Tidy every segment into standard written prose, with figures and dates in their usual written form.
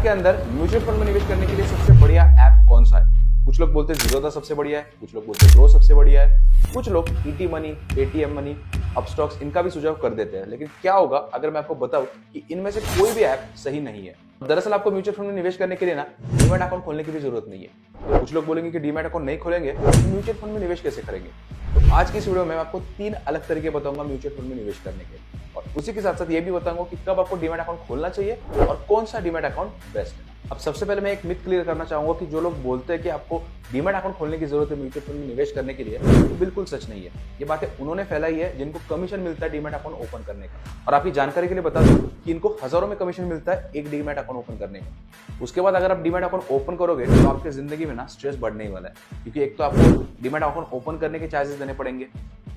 के अंदर mutual fund में निवेश करने के लिए सबसे बढ़िया ऐप कौन सा है? कुछ लोग बोलते हैं जीरोधा सबसे बढ़िया है, कुछ लोग बोलते हैं ग्रो सबसे बढ़िया है, कुछ लोग ET money, Paytm money, Upstox इनका भी सुझाव कर देते हैं। लेकिन क्या होगा अगर मैं आपको बताऊं कि इनमें से कोई भी ऐप सही नहीं है। दरअसल आपको म्यूचुअल फंड में निवेश करने के लिए ना डीमैट अकाउंट खोलने की भी जरूरत नहीं है। तो कुछ लोग बोलेंगे कि डीमैट अकाउंट नहीं खोलेंगे तो म्यूचुअल फंड में निवेश कैसे करेंगे? तो आज की इस वीडियो में मैं आपको 3 अलग तरीके बताऊंगा म्यूचुअल फंड में निवेश करने के, और उसी के साथ साथ ये भी बताऊंगा कि कब आपको डीमैट अकाउंट खोलना चाहिए और कौन सा डीमैट अकाउंट बेस्ट है। अब सबसे पहले मैं एक मिथ क्लियर करना चाहूंगा कि जो लोग बोलते हैं कि आपको डीमैट अकाउंट खोलने की जरूरत है म्यूचुअल फंड में निवेश करने के लिए, तो बिल्कुल सच नहीं है। ये बातें उन्होंने फैलाई है जिनको कमीशन मिलता है डीमैट अकाउंट ओपन करने का। और आपकी जानकारी के लिए बता दूं कि इनको हजारों में कमीशन मिलता है एक डीमैट अकाउंट ओपन करने का। उसके बाद अगर आप डीमैट अकाउंट ओपन करोगे तो आपकी जिंदगी में ना स्ट्रेस बढ़ने ही वाला है, क्योंकि एक तो आपको डीमैट अकाउंट ओपन करने के चार्जेस देने पड़ेंगे,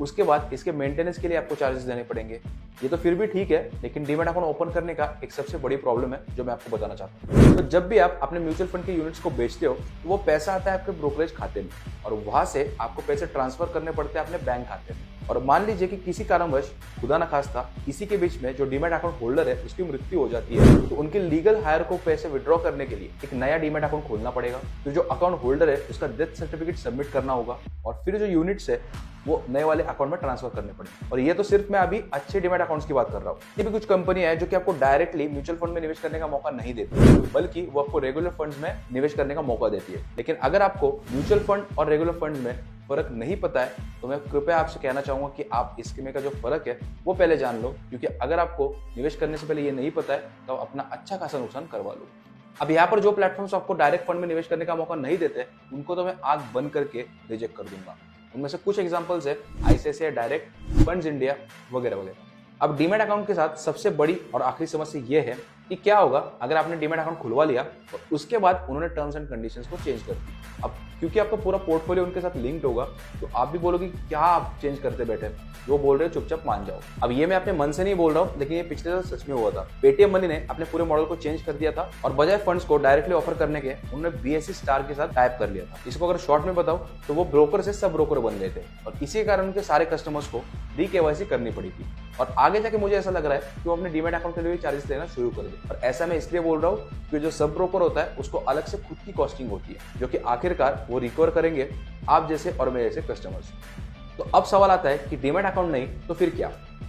उसके बाद इसके मेंटेनेंस के लिए आपको चार्जेस देने पड़ेंगे। ये तो फिर भी ठीक है, लेकिन डीमैट अकाउंट ओपन करने का एक सबसे बड़ी प्रॉब्लम है जो मैं आपको बताना चाहता हूँ। तो जब भी आप अपने म्यूचुअल फंड के यूनिट्स को बेचते हो तो वो पैसा आता है आपके ब्रोकरेज खाते में, और वहां से आपको पैसे ट्रांसफर करने पड़ते हैं अपने बैंक खाते में। और मान लीजिए कि किसी कारणवश खुदा न खास्ता इसी के बीच में जो डीमैट अकाउंट होल्डर है उसकी मृत्यु हो जाती है, तो उनके लीगल हायर को पैसे विड्रॉ करने के लिए एक नया डीमैट अकाउंट खोलना पड़ेगा। तो जो अकाउंट होल्डर है उसका डेथ सर्टिफिकेट सबमिट करना होगा, और फिर जो यूनिट्स है वो नए वाले अकाउंट में ट्रांसफर करने पड़ेंगे। और ये तो सिर्फ मैं अभी अच्छे डीमैट अकाउंट्स की बात कर रहा हूँ। ये भी कुछ कंपनी है जो कि आपको डायरेक्टली म्यूचुअल फंड में निवेश करने का मौका नहीं देती, बल्कि वो आपको रेगुलर फंड्स में निवेश करने का मौका देती है। लेकिन अगर आपको म्यूचुअल फंड और रेगुलर फंड्स में फर्क नहीं पता है तो मैं कृपया आपसे कहना चाहूंगा कि आप इसमें का जो फर्क है वो पहले जान लो, क्योंकि अगर आपको निवेश करने से पहले ये नहीं पता है तो अपना अच्छा खासा नुकसान करवा लो। अब यहाँ पर जो प्लेटफॉर्म्स आपको डायरेक्ट फंड में निवेश करने का मौका नहीं देते उनको तो मैं आंख बंद करके रिजेक्ट कर दूंगा। उनमें से कुछ एग्जांपल्स है आईसीआईसीआई डायरेक्ट, फंड्स इंडिया वगैरह वगैरह। अब डीमैट अकाउंट के साथ सबसे बड़ी और आखिरी समस्या ये है कि क्या होगा अगर आपने डीमैट अकाउंट खुलवा लिया तो उसके बाद उन्होंने टर्म्स एंड कंडीशंस को चेंज कर दी। अब क्योंकि आपका पूरा पोर्टफोलियो उनके साथ लिंक्ड होगा तो आप भी बोलोगे क्या आप चेंज करते बैठे, जो बोल रहे हो चुपचाप मान जाओ। अब ये मैं अपने मन से नहीं बोल रहा हूँ, लेकिन ये पिछले साल सच में हुआ था। पेटीएम मनी ने अपने पूरे मॉडल को चेंज कर दिया था और बजाय फंड्स को डायरेक्टली ऑफर करने के उन्होंने बीएसई स्टार के साथ टाइप कर लिया था। इसको अगर शॉर्ट में बताऊं तो वो ब्रोकर से सब ब्रोकर बन गए थे, और इसी कारण उनके सारे कस्टमर्स को री-केवाईसी करनी पड़ी थी। और आगे जाके मुझे ऐसा लग रहा है कि वो अपने डीमैट अकाउंट के लिए चार्जेस लेना शुरू कर दे। और ऐसा मैं इसलिए बोल रहा हूँ कि जो सब ब्रोकर होता है उसको अलग से खुद की कॉस्टिंग होती है, जो कि आखिरकार वो रिकवर करेंगे आप जैसे और मेरे जैसे कस्टमर्स। तो अब सवाल आता है कि डीमैट अकाउंट नहीं तो फिर क्या?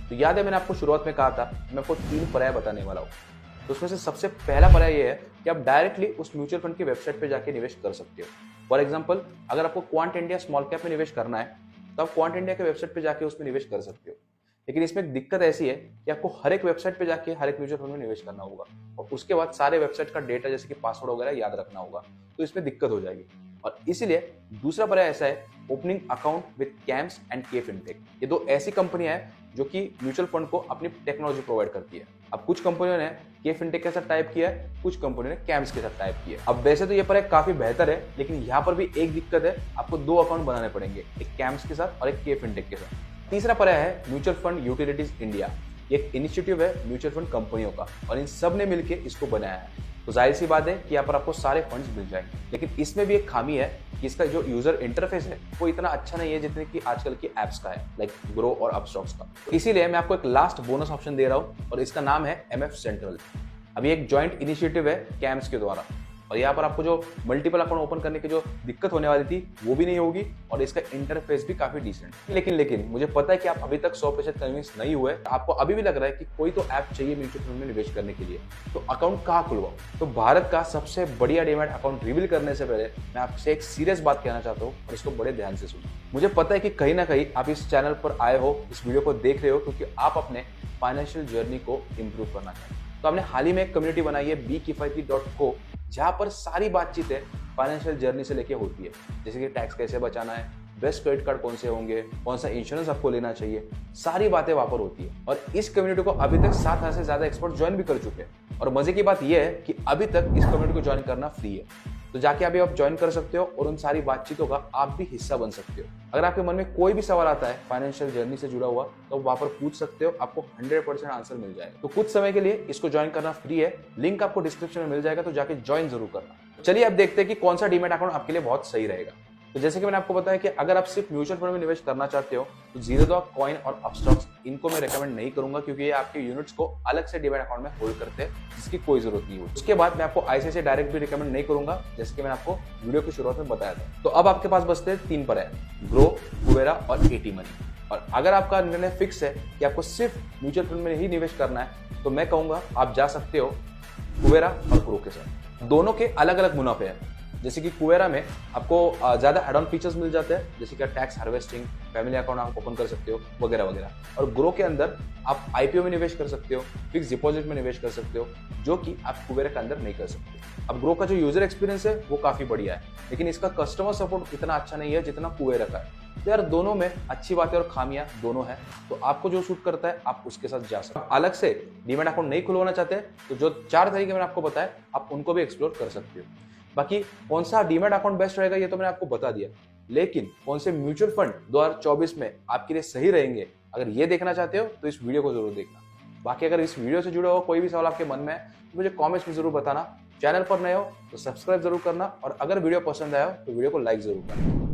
तो याद है मैंने आपको शुरुआत में कहा था मैं आपको 3 पर्याय बताने वाला हूँ। तो उसमें से सबसे पहला पर्याय ये है कि आप डायरेक्टली उस म्यूचुअल फंड की वेबसाइट पे जाके निवेश कर सकते हो। फॉर एग्जांपल, अगर आपको क्वांट इंडिया स्मॉल कैप में निवेश करना है तो आप क्वांट इंडिया के वेबसाइट पे जाके उसमें निवेश कर सकते हो। लेकिन इसमें एक दिक्कत ऐसी है कि आपको हर एक वेबसाइट पे जाके हर एक म्यूचुअल फंड में निवेश करना होगा, और उसके बाद सारे वेबसाइट का डेटा जैसे कि पासवर्ड वगैरह याद रखना होगा, तो इसमें दिक्कत हो जाएगी। और इसीलिए दूसरा पर्याय ऐसा है opening account with camps and K fintech. ये 2 ऐसी कंपनियां हैं जो कि म्यूचुअल फंड को अपनी टेक्नोलॉजी प्रोवाइड करती है। अब कुछ कंपनियों ने के फिनटेक के साथ टाइप किया है, कुछ कंपनियों ने कैम्स के साथ टाइप किया है। अब वैसे तो ये पर्याय काफी बेहतर है, लेकिन यहाँ पर भी एक दिक्कत है, आपको 2 अकाउंट बनाने पड़ेंगे, एक कैम्स के साथ और एक के फिनटेक के साथ। तीसरा पर्याय है म्यूचुअल फंड यूटिलिटीज इंडिया। ये एक इनिशिएटिव है म्यूचुअल फंड कंपनियों का, और इन सब ने मिलकर इसको बनाया है। तो जाहिर सी बात है कि यहाँ पर आपको सारे फंड्स मिल जाएंगे, लेकिन इसमें भी एक खामी है कि इसका जो यूजर इंटरफेस है वो इतना अच्छा नहीं है जितने कि आजकल की एप्स का है, लाइक ग्रो और अपस्टॉक्स का। तो इसीलिए मैं आपको एक लास्ट बोनस ऑप्शन दे रहा हूँ, और इसका नाम है एमएफ सेंट्रल। अब ये एक जॉइंट इनिशिएटिव है कैम्स के द्वारा, और यहाँ पर आपको जो मल्टीपल अकाउंट ओपन करने की जो दिक्कत होने वाली थी वो भी नहीं होगी, और इसका इंटरफेस भी काफी डिसेंट। लेकिन मुझे पता है कि आप अभी तक 100% कन्विंस नहीं हुए, आपको अभी भी लग रहा है कि कोई तो ऐप चाहिए म्यूचुअल फंड में निवेश करने के लिए, तो अकाउंट कहाँ खुलवाओ? तो भारत का सबसे बढ़िया डीमैट अकाउंट रिवील करने से पहले मैं आपसे एक सीरियस बात कहना चाहता हूँ, और इसको बड़े ध्यान से सुनो। मुझे पता है कि कहीं ना कहीं आप इस चैनल पर आए हो, इस वीडियो को देख रहे हो क्योंकि आप अपने फाइनेंशियल जर्नी को इम्प्रूव करना चाहते हो। तो हमने हाल ही में एक कम्युनिटी बनाई है bkifaiti.co, जहां पर सारी बातचीत है फाइनेंशियल जर्नी से लेके होती है, जैसे कि टैक्स कैसे बचाना है, बेस्ट क्रेडिट कार्ड कौन से होंगे, कौन सा इंश्योरेंस आपको लेना चाहिए, सारी बातें वहां पर होती है। और इस कम्युनिटी को अभी तक 7,000 से ज्यादा एक्सपर्ट ज्वाइन भी कर चुके हैं, और मजे की बात यह है कि अभी तक इस कम्युनिटी को ज्वाइन करना फ्री है। तो जाके अभी आप ज्वाइन कर सकते हो और उन सारी बातचीतों का आप भी हिस्सा बन सकते हो। अगर आपके मन में कोई भी सवाल आता है फाइनेंशियल जर्नी से जुड़ा हुआ तो वहां पर पूछ सकते हो, आपको 100% आंसर मिल जाएगा। तो कुछ समय के लिए इसको ज्वाइन करना फ्री है, लिंक आपको डिस्क्रिप्शन में मिल जाएगा, तो जाके ज्वाइन जरूर करना। चलिए अब देखते हैं कि कौन सा डीमैट अकाउंट आपके लिए बहुत सही रहेगा। तो जैसे कि मैंने आपको बताया कि अगर आप सिर्फ म्यूचुअल फंड में निवेश करना चाहते हो तो जीरोधा कॉइन और अपस्टॉक्स इनको मैं रेकमेंड नहीं करूंगा, क्योंकि ये आपके यूनिट्स को अलग से डीमैट अकाउंट में होल्ड करते हैं, जिसकी कोई जरूरत नहीं होती। उसके बाद मैं आपको आईसीआईसीआई डायरेक्ट भी रिकमेंड नहीं करूंगा, जैसे कि मैंने आपको वीडियो की शुरुआत में बताया था। तो अब आपके पास बचते हैं 3 पर है, ग्रो, कुबेरा और एटी मनी। और अगर आपका निर्णय फिक्स है कि आपको सिर्फ म्यूचुअल फंड में ही निवेश करना है तो मैं कहूंगा आप जा सकते हो कुबेरा और ग्रो के साथ। दोनों के अलग अलग मुनाफे हैं। जैसे कि कुबेरा में आपको ज्यादा एड ऑन फीचर्स मिल जाते हैं, जैसे कि टैक्स हार्वेस्टिंग, फैमिली अकाउंट आप ओपन कर सकते हो वगैरह वगैरह। और ग्रो के अंदर आप आईपीओ में निवेश कर सकते हो, फिक्स डिपॉजिट में निवेश कर सकते हो, जो कि आप कुबेरा के अंदर नहीं कर सकते। अब ग्रो का जो यूजर एक्सपीरियंस है वो काफी बढ़िया है, लेकिन इसका कस्टमर सपोर्ट इतना अच्छा नहीं है जितना कुबेरा का है। तो यार दोनों में अच्छी बातें और खामियां दोनों है, तो आपको जो सूट करता है आप उसके साथ जा सकते हो। अलग से डीमैट अकाउंट नहीं खुलवाना चाहते तो जो 4 तरीके मैंने आपको बताया आप उनको भी एक्सप्लोर कर सकते हो। बाकी कौन सा डीमैट अकाउंट बेस्ट रहेगा ये तो मैंने आपको बता दिया, लेकिन कौन से म्यूचुअल फंड 2024 में आपके लिए सही रहेंगे, अगर ये देखना चाहते हो तो इस वीडियो को जरूर देखना। बाकी अगर इस वीडियो से जुड़ा हुआ कोई भी सवाल आपके मन में है तो मुझे कमेंट्स में जरूर बताना। चैनल पर नए हो तो सब्सक्राइब जरूर करना, और अगर वीडियो पसंद आया हो तो वीडियो को लाइक जरूर करना।